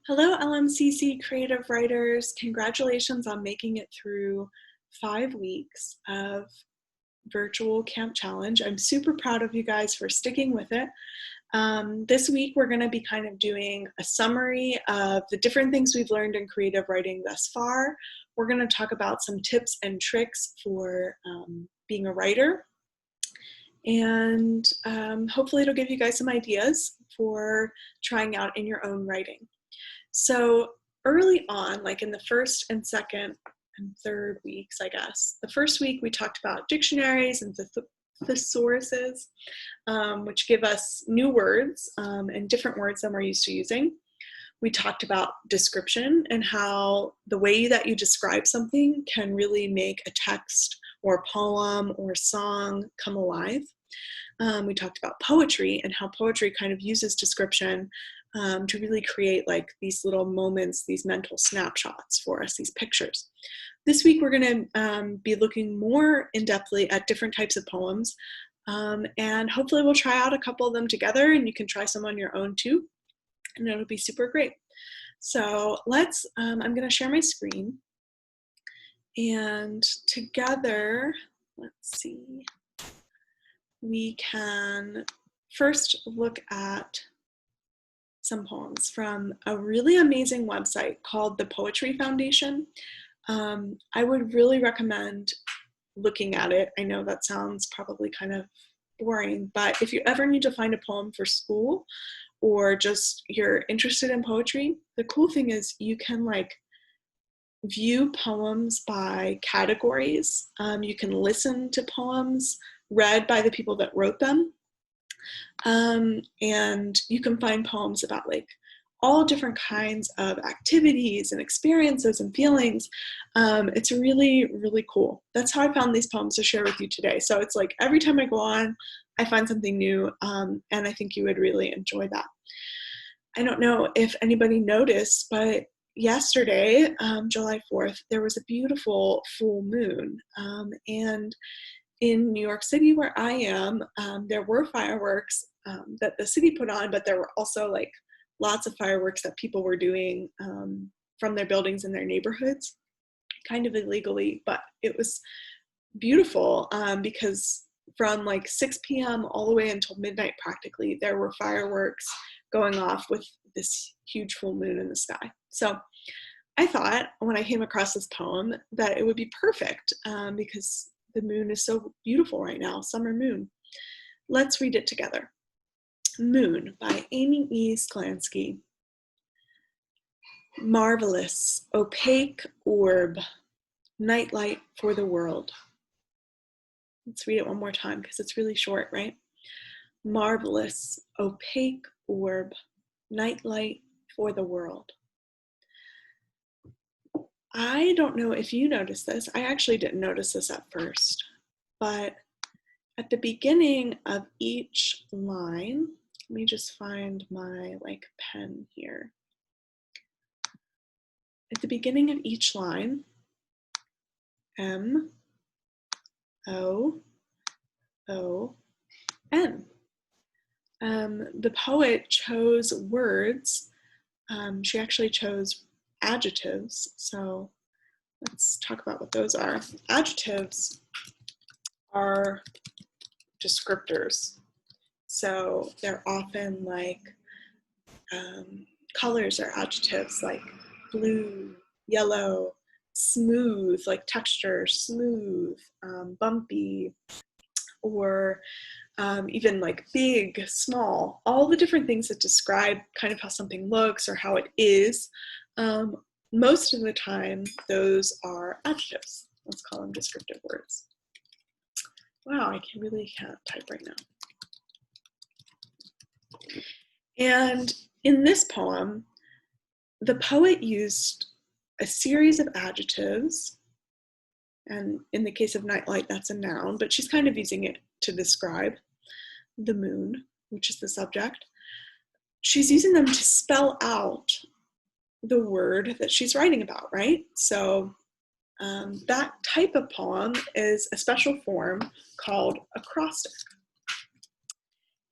Hello, LMCC creative writers. Congratulations on making it through 5 weeks of virtual camp challenge. I'm super proud of you guys for sticking with it. This week, we're going to be kind of doing a summary of the different things we've learned in creative writing thus far. We're going to talk about some tips and tricks for being a writer. And hopefully it'll give you guys some ideas for trying out in your own writing. So early on, like in the first and second and third weeks, I guess, the first week we talked about dictionaries and thesauruses, which give us new words and different words than we're used to using. We talked about description and how the way that you describe something can really make a text or a poem or a song come alive. We talked about poetry and how poetry kind of uses description to really create like these little moments, these mental snapshots for us, these pictures. This week we're going to be looking more in-depthly at different types of poems, and hopefully we'll try out a couple of them together, and you can try some on your own too, and it'll be super great. So I'm going to share my screen, and together, let's see, we can first look at some poems from a really amazing website called the Poetry Foundation. I would really recommend looking at it. I know that sounds probably kind of boring, but if you ever need to find a poem for school or just you're interested in poetry, the cool thing is you can like view poems by categories. You can listen to poems read by the people that wrote them. And you can find poems about like all different kinds of activities and experiences and feelings. It's really, really cool. That's how I found these poems to share with you today. So it's like every time I go on, I find something new, and I think you would really enjoy that. I don't know if anybody noticed, but yesterday, July 4th, there was a beautiful full moon, and in New York City, where I am, there were fireworks that the city put on, but there were also like lots of fireworks that people were doing from their buildings in their neighborhoods, kind of illegally, but it was beautiful because from like 6 p.m. all the way until midnight practically, there were fireworks going off with this huge full moon in the sky. So I thought when I came across this poem that it would be perfect because the moon is so beautiful right now, summer moon. Let's read it together. Moon by Amy E. Sklansky. Marvelous, opaque orb, nightlight for the world. Let's read it one more time because it's really short, right? Marvelous, opaque orb, nightlight for the world. I don't know if you noticed this. I actually didn't notice this at first, but at the beginning of each line, let me just find my like pen here. At the beginning of each line, M, O, O, N. The poet chose words. She actually chose adjectives. So let's talk about what those are. Adjectives are descriptors. So they're often like colors are adjectives like blue, yellow, smooth, like texture, smooth, bumpy, or even like big, small, all the different things that describe kind of how something looks or how it is. Most of the time, those are adjectives. Let's call them descriptive words. Wow, I really can't type right now. And in this poem, the poet used a series of adjectives, and in the case of nightlight, that's a noun, but she's kind of using it to describe the moon, which is the subject. She's using them to spell out the word that she's writing about, right? So that type of poem is a special form called acrostic.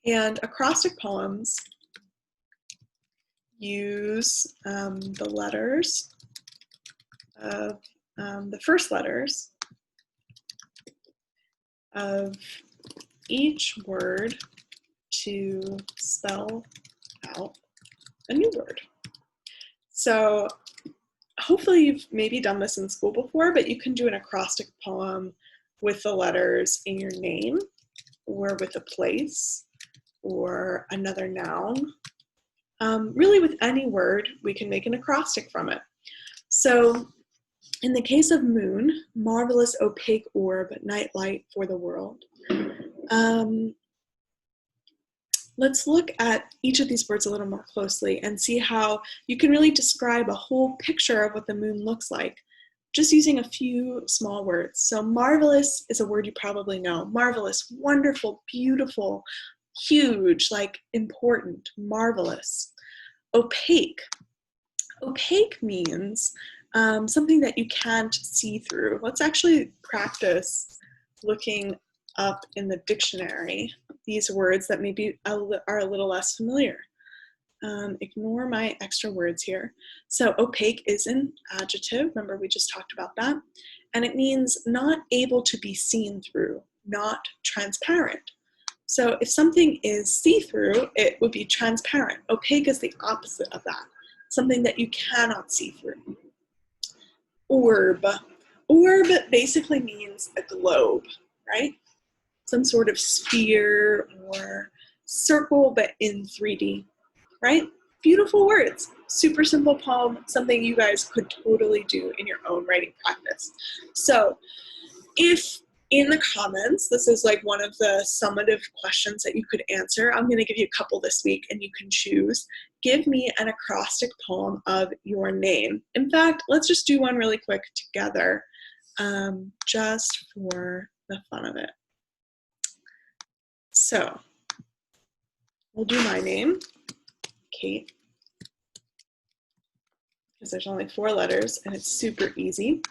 And acrostic poems use the letters of the first letters of each word to spell out a new word. So hopefully you've maybe done this in school before, but you can do an acrostic poem with the letters in your name, or with a place, or another noun. Really with any word, we can make an acrostic from it. So in the case of moon, marvelous opaque orb, night light for the world. Let's look at each of these words a little more closely and see how you can really describe a whole picture of what the moon looks like, just using a few small words. So marvelous is a word you probably know. Marvelous, wonderful, beautiful, huge, like important, marvelous. Opaque. Opaque means something that you can't see through. Let's actually practice looking up in the dictionary these words that maybe are a little less familiar. Ignore my extra words here. So opaque is an adjective. Remember, we just talked about that. And it means not able to be seen through, not transparent. So if something is see-through, it would be transparent. Opaque is the opposite of that, something that you cannot see through. Orb. Orb basically means a globe, right? Some sort of sphere or circle, but in 3D, right? Beautiful words, super simple poem, something you guys could totally do in your own writing practice. So if in the comments, this is like one of the summative questions that you could answer. I'm going to give you a couple this week and you can choose. Give me an acrostic poem of your name. In fact, let's just do one really quick together, just for the fun of it. So we'll do my name, Kate, because there's only 4 letters and it's super easy.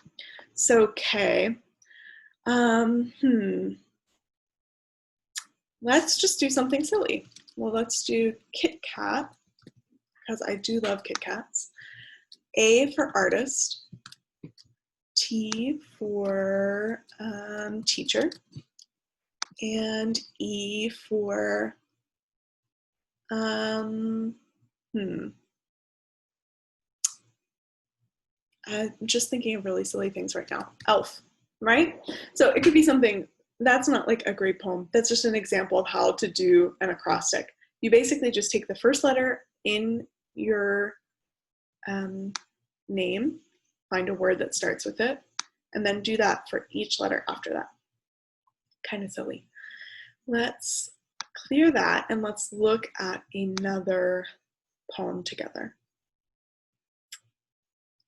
So K. Let's just do something silly. Well, let's do Kit Kat, because I do love Kit Kats. A for artist. T for teacher. And E for, I'm just thinking of really silly things right now. Elf, right? So it could be something, that's not like a great poem. That's just an example of how to do an acrostic. You basically just take the first letter in your name, find a word that starts with it, and then do that for each letter after that. Kind of silly. Let's clear that and let's look at another poem together.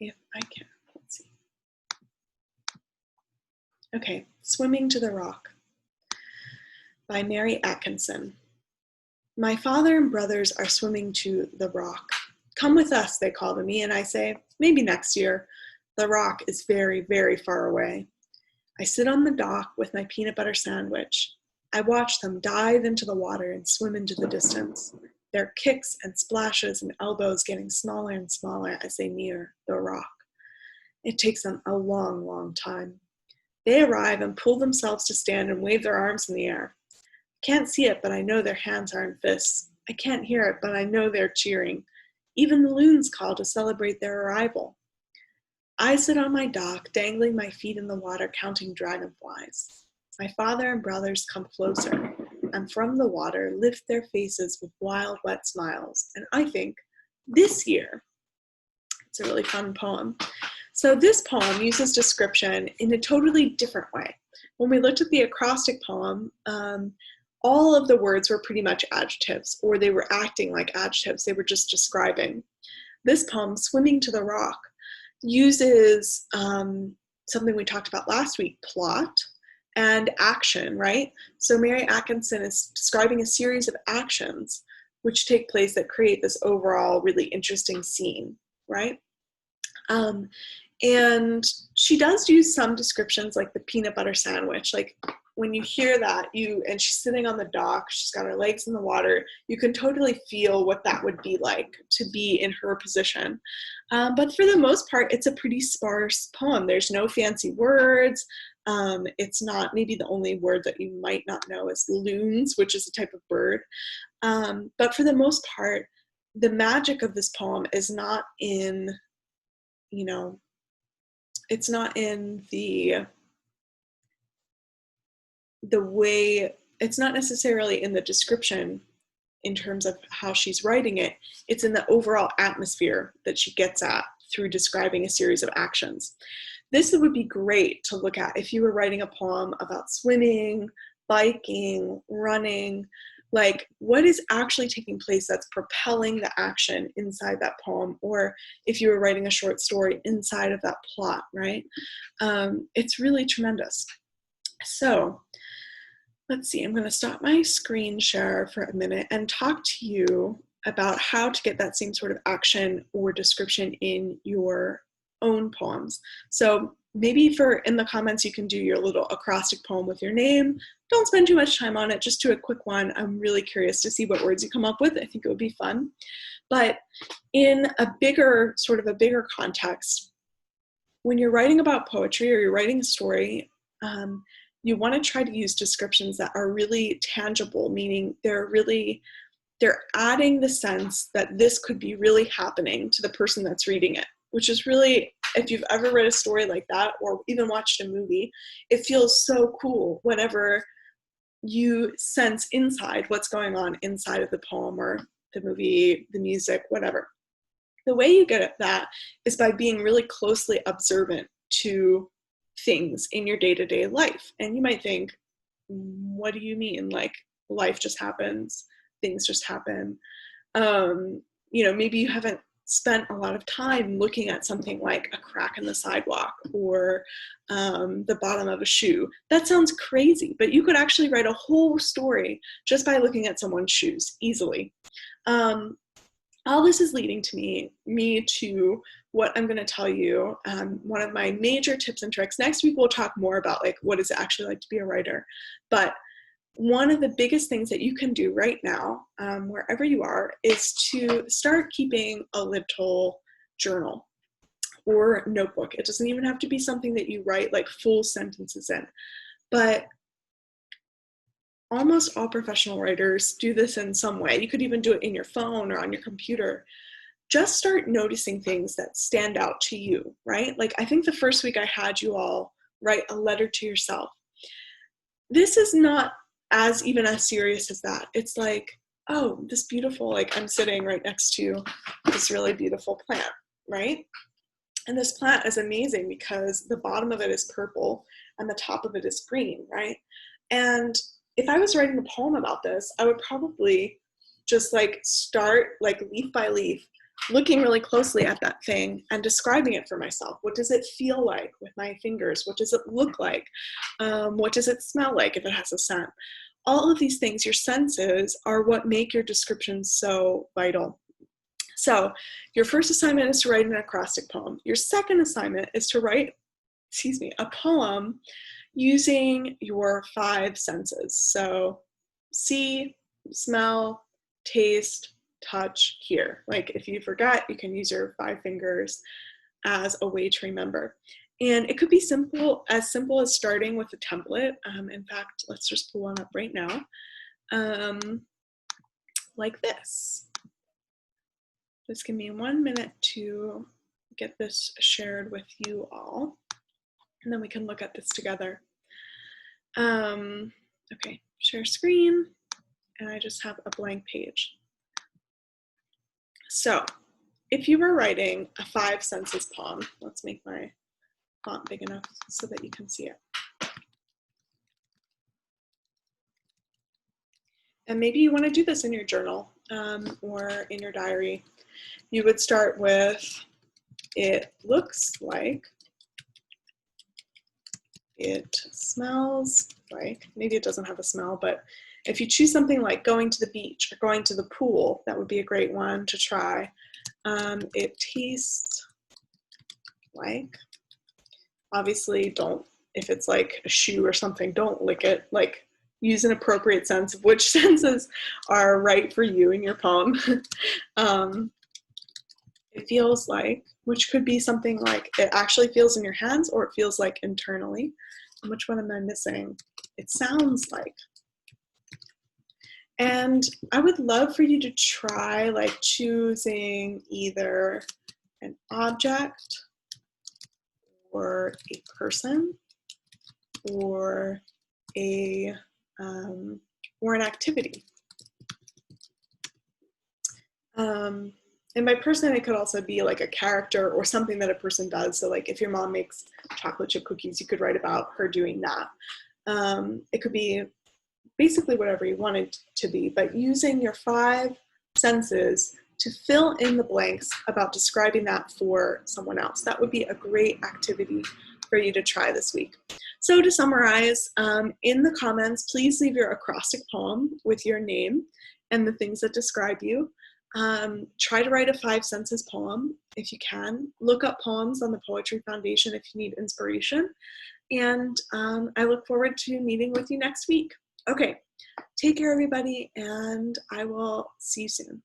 If I can, let's see. Okay, Swimming to the Rock by Mary Atkinson. My father and brothers are swimming to the rock. Come with us, they call to me, and I say, maybe next year. The rock is very, very far away. I sit on the dock with my peanut butter sandwich. I watch them dive into the water and swim into the distance, their kicks and splashes and elbows getting smaller and smaller as they near the rock. It takes them a long, long time. They arrive and pull themselves to stand and wave their arms in the air. I can't see it, but I know their hands are in fists. I can't hear it, but I know they're cheering. Even the loons call to celebrate their arrival. I sit on my dock, dangling my feet in the water, counting dragonflies. My father and brothers come closer, and from the water lift their faces with wild, wet smiles. And I think, this year, it's a really fun poem. So this poem uses description in a totally different way. When we looked at the acrostic poem, all of the words were pretty much adjectives, or they were acting like adjectives. They were just describing. This poem, Swimming to the Rock, uses something we talked about last week, plot and action, right? So Mary Atkinson is describing a series of actions which take place that create this overall really interesting scene, right? And she does use some descriptions like the peanut butter sandwich, like when you hear that, and she's sitting on the dock, she's got her legs in the water, you can totally feel what that would be like to be in her position. But for the most part, it's a pretty sparse poem. There's no fancy words. It's not, maybe the only word that you might not know is loons, which is a type of bird. But for the most part, the magic of this poem is not in, it's not in the way, it's not necessarily in the description in terms of how she's writing it. It's in the overall atmosphere that she gets at through describing a series of actions. This would be great to look at if you were writing a poem about swimming, biking, running, like what is actually taking place that's propelling the action inside that poem, or if you were writing a short story inside of that plot, right? It's really tremendous. So let's see, I'm going to stop my screen share for a minute and talk to you about how to get that same sort of action or description in your own poems. So maybe in the comments, you can do your little acrostic poem with your name. Don't spend too much time on it, just do a quick one. I'm really curious to see what words you come up with. I think it would be fun. But in a bigger context, when you're writing about poetry or you're writing a story, you want to try to use descriptions that are really tangible, meaning they're adding the sense that this could be really happening to the person that's reading it, which is really, if you've ever read a story like that or even watched a movie, it feels so cool whenever you sense inside what's going on inside of the poem or the movie, the music, whatever. The way you get at that is by being really closely observant to things in your day-to-day life. And you might think, what do you mean? Like, life just happens, things just happen. Maybe you haven't spent a lot of time looking at something like a crack in the sidewalk or the bottom of a shoe. That sounds crazy, but you could actually write a whole story just by looking at someone's shoes easily. All this is leading to me to what I'm going to tell you. One of my major tips and tricks. Next week, we'll talk more about like what is it actually like to be a writer. But one of the biggest things that you can do right now, wherever you are, is to start keeping a little journal or notebook. It doesn't even have to be something that you write like full sentences in, but almost all professional writers do this in some way. You could even do it in your phone or on your computer. Just start noticing things that stand out to you, right? Like I think the first week I had you all write a letter to yourself. This is not as serious as that. It's like, oh, this beautiful, like I'm sitting right next to this really beautiful plant, right? And this plant is amazing because the bottom of it is purple and the top of it is green, right? And if I was writing a poem about this, I would probably just like start like leaf by leaf, looking really closely at that thing and describing it for myself. What does it feel like with my fingers? What does it look like? What does it smell like if it has a scent? All of these things, your senses, are what make your description so vital. So your first assignment is to write an acrostic poem. Your second assignment is to write, a poem using your 5 senses. So see, smell, taste, touch, hear. Like if you forgot, you can use your 5 fingers as a way to remember. And it could be as simple as starting with a template. In fact, let's just pull one up right now. Like this. Just give me 1 minute to get this shared with you all, and then we can look at this together. Okay, share screen, and I just have a blank page. So if you were writing a 5 senses poem, let's make my font big enough so that you can see it. And maybe you want to do this in your journal or in your diary. You would start with, it looks like, it smells like, maybe it doesn't have a smell, but if you choose something like going to the beach or going to the pool, that would be a great one to try. It tastes like, obviously don't if it's like a shoe or something, don't lick it. Like, use an appropriate sense of which senses are right for you in your poem. It feels like, which could be something like it actually feels in your hands, or it feels like internally. And which one am I missing? It sounds like. And I would love for you to try like choosing either an object or a person or a or an activity. And by person, it could also be like a character or something that a person does. So like if your mom makes chocolate chip cookies, you could write about her doing that. It could be basically whatever you want it to be, but using your 5 senses to fill in the blanks about describing that for someone else. That would be a great activity for you to try this week. So to summarize, in the comments, please leave your acrostic poem with your name and the things that describe you. Try to write a 5 senses poem if you can. Look up poems on the Poetry Foundation if you need inspiration. And I look forward to meeting with you next week. Okay, take care everybody, and I will see you soon.